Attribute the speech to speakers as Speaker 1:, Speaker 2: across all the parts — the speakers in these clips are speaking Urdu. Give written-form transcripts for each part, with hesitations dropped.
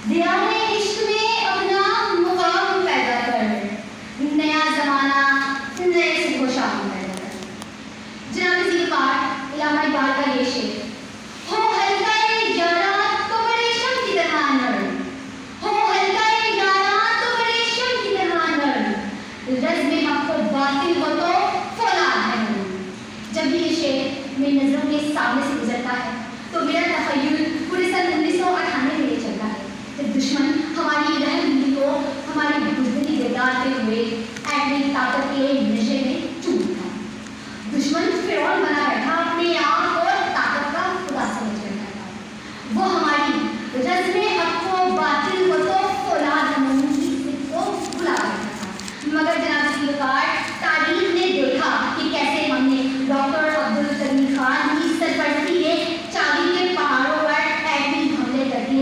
Speaker 1: دیار عشق میں اپنا مقام پیدا کر، نیا زمانہ نئے صبح و شام پیدا کر۔ جناب ذی الفقار علامہ اقبال کا یہ شعر، ہو ہلکا یاراں تو بڑے شم کی طرح نرم، ہو ہلکا یاراں تو بڑے شم کی طرح نرم، رزم حق و باطل ہو تو فولاد ہے نرم۔ جب بھی یہ شعر میری نظروں کے سامنے سے گزرتا ہے تو میرا تخیل پورے سن 1998 میں یہ چلتا ہے جب دشمن ہماری رہنمائی کو ہماری بزدلی بیدارتے ہوئے ایٹمی طاقت کے نشے میں چوب تھا۔ دشمن فرعون بنا بیٹھا، اپنے آپ کو طاقت کا خدا سمجھ بیٹھا تھا۔ وہ ہماری رزم حق و باطل کو تو فولاد کی صدق کو بھلا بیٹھا تھا۔ مگر جناب ذی الفقار تاریخ نے دیکھا کہ کیسے ہم نے ڈاکٹر عبدالکریم خان کی سرپرستی میں چاندی کے پہاڑوں پر ایٹمی حملے کر کے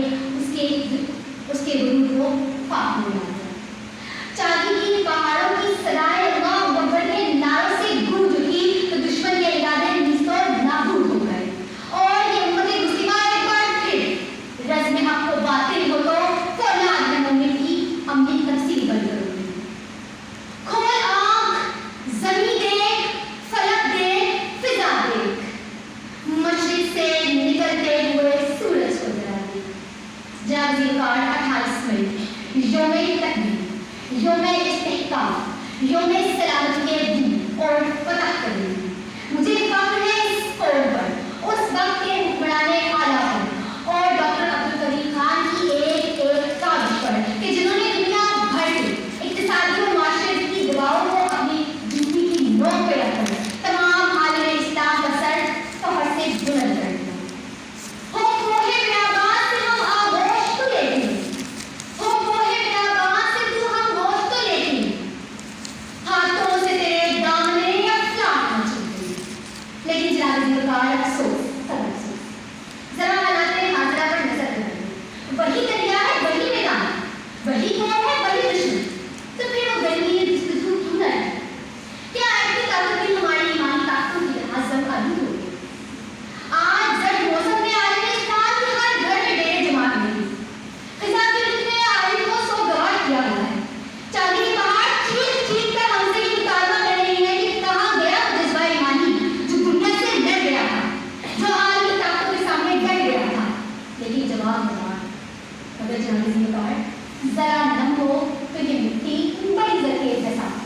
Speaker 1: اس کے غرور کو پاک ہو جاتا ہے۔ چاندی کی پہاڑوں کی سرائے اللہ اکبر کے نعروں سے گونج اٹھی تو دشمن کے ارادے نیست و نابود ہو گئے، اور یہ امت مسلمہ ایک بار پھر رزم حق و باطل ہو تو فولاد میں ہونے کی عملی تفصیل بن گئی۔ کھول آنکھ، زمین دیکھ، فلک دیکھ، فضا دیکھ، مشرق سے نکلتے ہوئے سورج کو ذرا دیکھ۔ جناب ذی الفقار 28 مئی یوم تکبیر، یوم استحکام، یوم سلامتی کے دن اور فتح کا دن۔ مجھے فخر ہے اس قول پر، اس وقت کے حکمران اعلیٰ پر اور ڈاکٹر عبدالکریم خان کی ایک کاوش پر کہ جنہوں نے دنیا بھر کے اقتصادی اور معاشرتی دباؤ کو اپنی جوتی کی نوک پہ رکھ کر تمام عالم اسلام کا سر فخر سے بلند کر دیا۔ ہو کوہ بیابان سے ہم آغوش تو لیتے ہیں، ہو کوہ بیابان سے تو ہم گوشت تو لیتے ہیں، ہاتھوں سے تیرے دامنے افلاک نہ چھوٹتے ہیں۔ لیکن جناب ذی الفقار افسوس، سب افسوس، ذرا حالات حاضرہ پر نظر کریں، وہی دریا ہے وہی میدان، وہی قوم ہے وہی دشمن، تو پھر وہ گرمی جستجو کیوں نہ ہے؟ کیا ایسی طاقت بھی ہماری ایمانی طاقتوں کی طرح زم آلود ہو گئی؟ آج زرد موسم میں عالم اسلام کے ہر گھر میں ڈیرے جماعت نہیں، خزاں کے رخ میں عالم کو سوگوار کیا ہوا ہے۔ چاندی کے پہاڑ چیخ چیخ کر ہم سے یہ مطالبہ کر رہی ہے کہ کہاں گیا وہ جذبہ ایمانی جو دنیا سے ڈر گیا تھا، جو عالمی طاقتوں کے سامنے ڈر گیا تھا؟ لیکن جواب نہ، اگر جناب ذی الفقار ذرا نم ہو تو یہ مٹی بڑی ذخیر کے ساتھ